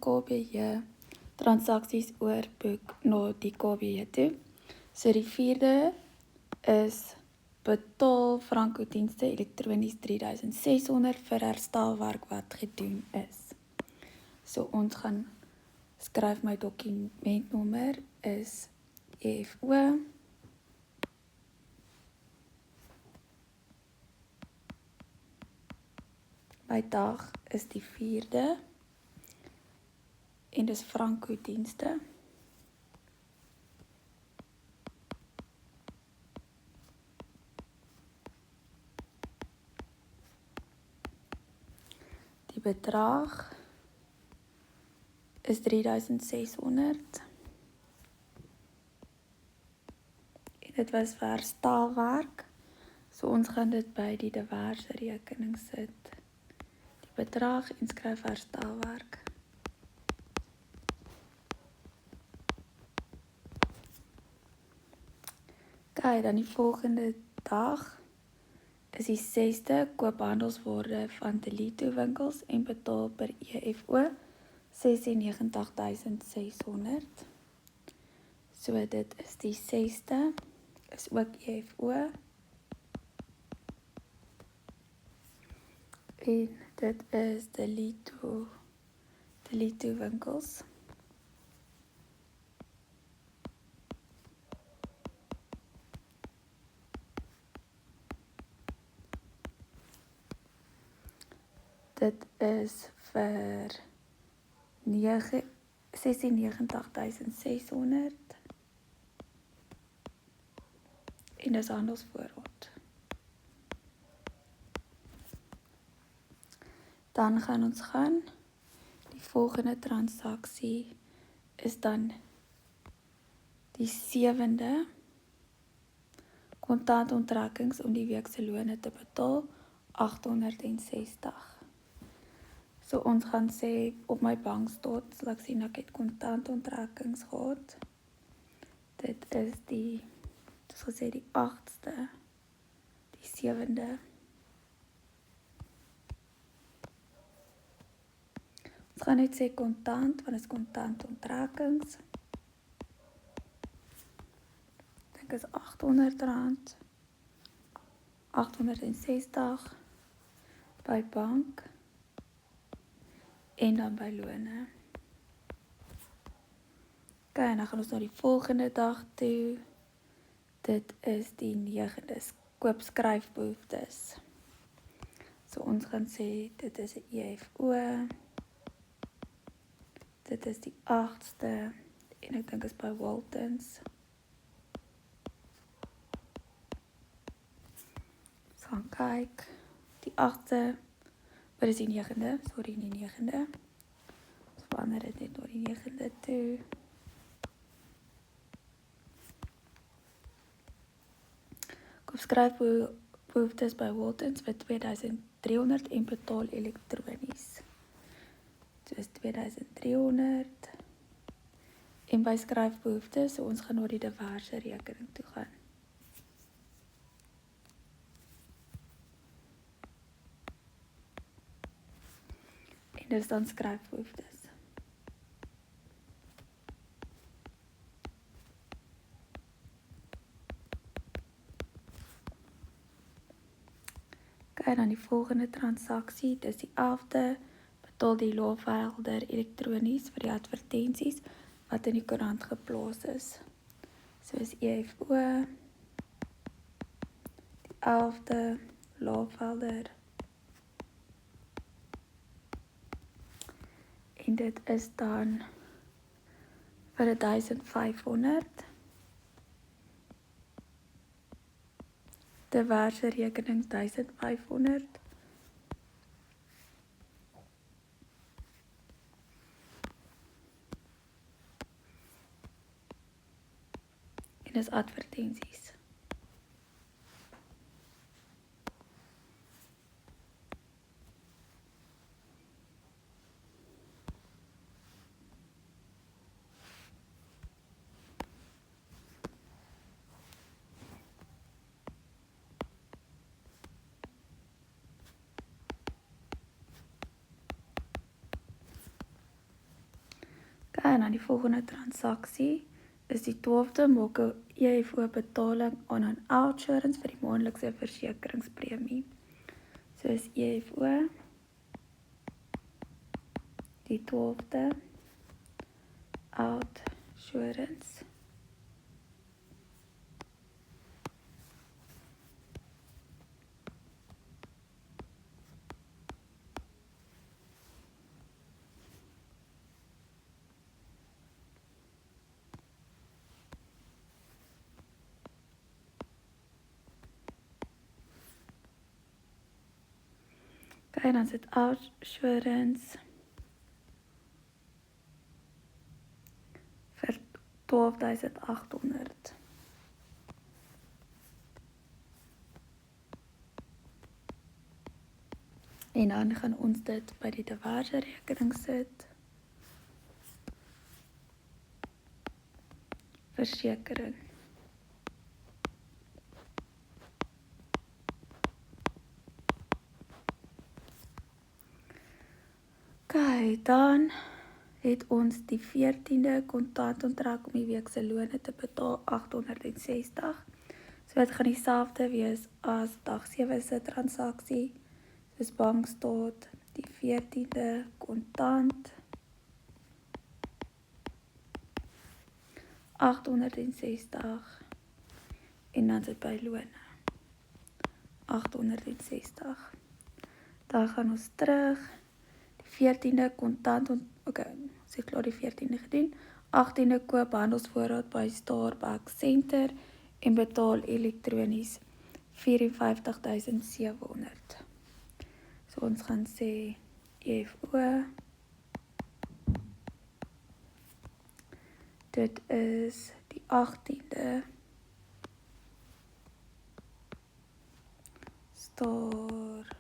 KBJ transaksies oorboek na die KBJ toe. So die 4de is betaal franco-dienste elektronies 3600 vir herstelwerk wat gedoen is. So ons gaan skryf my dokumentnommer is EFO. My dag is die 4de en dis franco-dienste. Die bedrag is 3600 en dit was vir herstelwerk. So ons gaan dit by die diverse rekening sit. Die bedrag en skryf herstelwerk. Kyk, dan die volgende dag is die 6de koophandelswaarde van Delito winkels en betaal per EFO 96600. So dit is die 6de, is ook EFO. En dit is Delito winkels. Dit is vir 96600 en dis handelsvoorraad. Dan gaan ons die volgende transaksie is dan die 7de kontantonttrekkings om die week se lone te betaal 860. So ons gaan sê op my bankstaat sal ek sien ek het kontantonttrekkings gehad. Dit is die 8ste, die 7de. Ons gaan net sê kontant, want is kontantonttrekkings. Ek dink is R800, 860 by bank en dan by lone. Ok, en dan gaan ons na die volgende dag toe. Dit is die 9de, koop skryfbehoeftes. So ons gaan sê, dit is 'n EFO. Dit is die 8ste, en ek dink is by Waltons. Ons gaan kyk, die 8ste, wat is die 9de? Sorry, die 9de. Ons verander dit net na die 9de toe. Koop skryfbehoeftes by Waltons vir 2300 en betaal elektronies. Dit is 2300 en by skryfbehoeftes, so ons gaan na die diverse rekening toe gaan. En dit is dan skryfbehoeftes. Kyk dan die volgende transaksie, dis die 11de, betaal die laafhelder elektronies vir die advertensies wat in die koerant geplaas is. So is EFO, die 11de, laafhelder. En dit is dan vir 1500. Diverse rekenings 1500. En dis advertensies. En dan die volgende transaksie is die 12de, maak 'n EFO betaling aan 'n OUTsurance vir die maandelikse versekeringspremie. So is EFO die 12de OUTsurance. Okay, dan sit OUTsurance vir 12.800. En dan gaan ons dit by die diverse rekening sit. Versekering. Okay, dan het ons die 14de kontant onttrek om die week se lone te betaal, 860. So dit gaan dieselfde wees as dag 7 se transaksie. Soos bankstaat, die 14de kontant, 860 en dan sit by lone 860. Dan gaan ons terug, die 14de kontant, ons het klaar die 14de gedoen, 18de koop handelsvoorraad by Starbucks Center en betaal elektronies 54.700. So ons gaan sê EFO, dit is die 18de Starbucks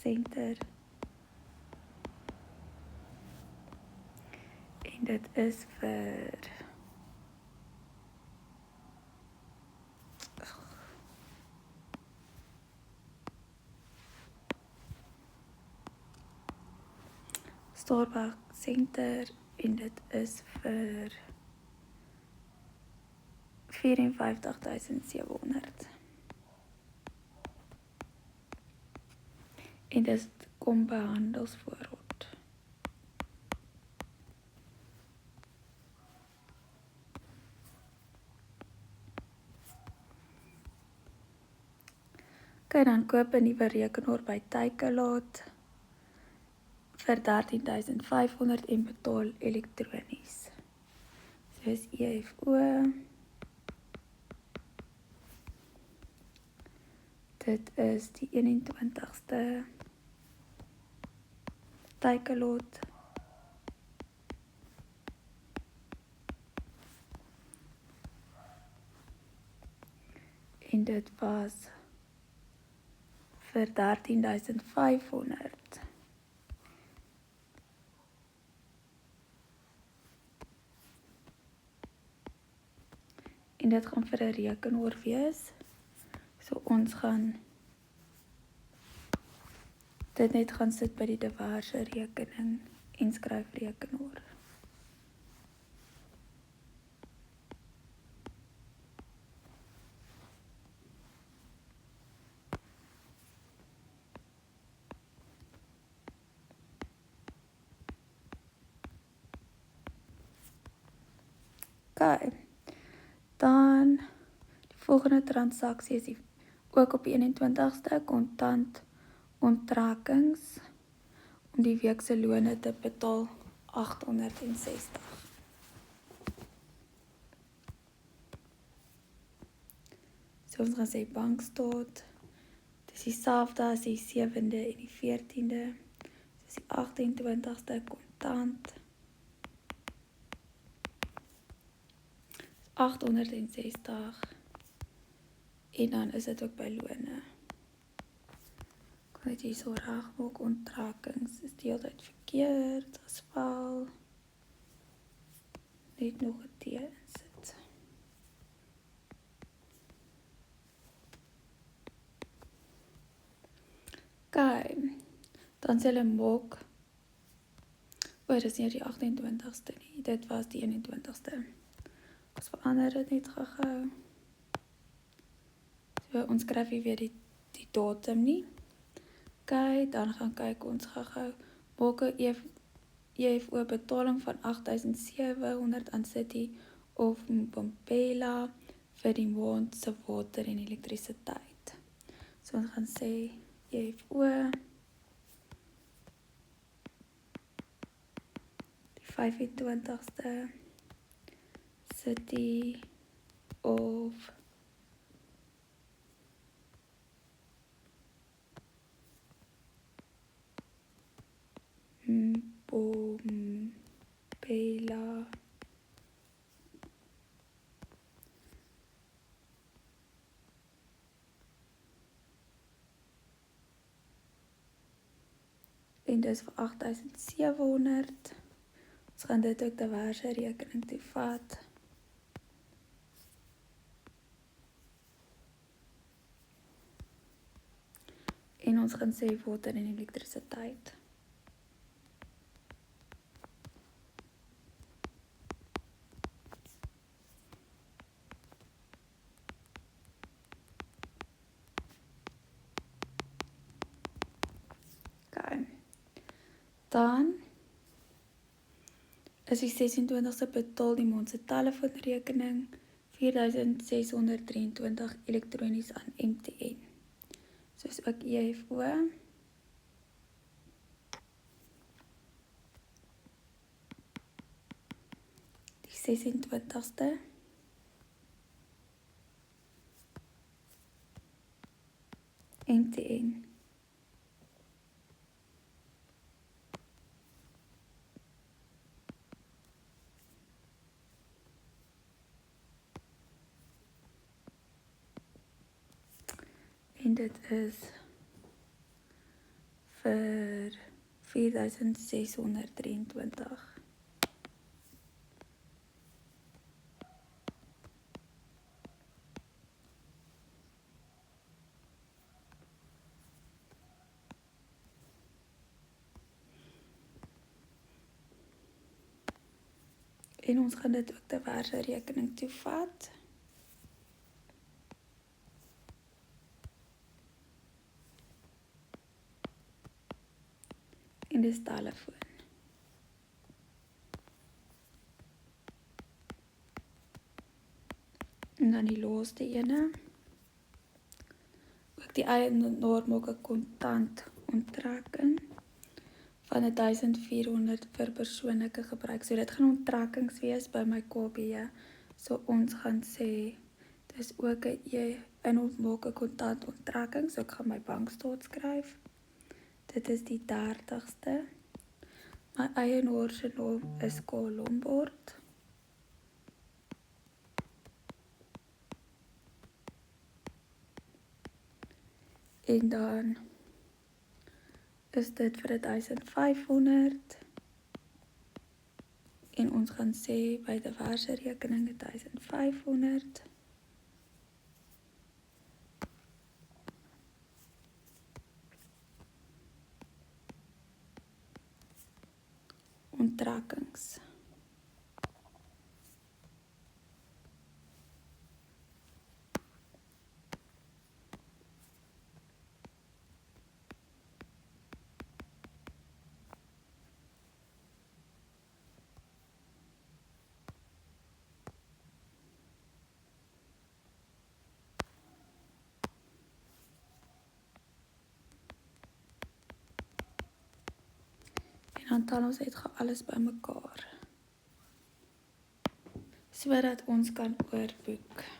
Center en dit is vir Starbucks Center en dit is vir 54.700. En dit kom by handelsvoorraad. Okay, dan koop 'n nuwe rekenaar by Takealot vir 13.500 en betaal elektronies. So is EFO. Dit is die 21ste Takealot. En dit was vir 13.500. En dit gaan vir 'n rekenaar wees. So ons gaan dit net gaan sit by die diverse rekening en skryf rekenaar. Okay, dan die volgende transaksie is ook op die 21ste kontant onttrekkings om die week se lone te betaal, 860. So ons gaan sê bankstaat, dit is dieselfde as die 7de en die 14de, dis die 28ste kontant, 860 en dan is dit ook by lone. Kan dit hier so reg maak, onttrekkings is die hele tyd verkeerd gespel. Net nog 'n T insit. Okay, dan sê hulle maak, dit is nie die 28ste nie, dit was die 21ste. Ons verander dit net gou. So, ons skryf hier weer die datum nie. Okay, dan gaan kyk ons gou, maak 'n EFO betaling van 8.700 aan City of Mbombela vir die maand se water en elektrisiteit. So ons gaan sê EFO die 25ste City of Mbombela en dis vir 8.700. Ons gaan dit ook diverse rekening toe vat. En ons gaan sê water en elektrisiteit. Okay. Dan is die 26ste betaal die maand se telefoonrekening 4.623 elektronies aan MTN. Soos ook EFO. Die 26ste. MTN. En dit is vir 4.623. En ons gaan dit ook diverse rekening toe vat. En dis telefoon. En dan die laaste ene. Ook die eienaar maak 'n kontant onttrekking van 1.400 vir persoonlike gebruik. So dit gaan onttrekkings wees by my KB. So ons gaan sê, dis ook 'n eienaar maak 'n kontant onttrekking. So ek gaan my bankstaat skryf. Dit is die 30ste. My eienaar se naam is K. Lombard. En dan is dit vir 1.500. En ons gaan sê by diverse rekeninge 1.500. Onttrekkings. En dan tel ons net gou alles bymekaar, sodat ons kan oorboek.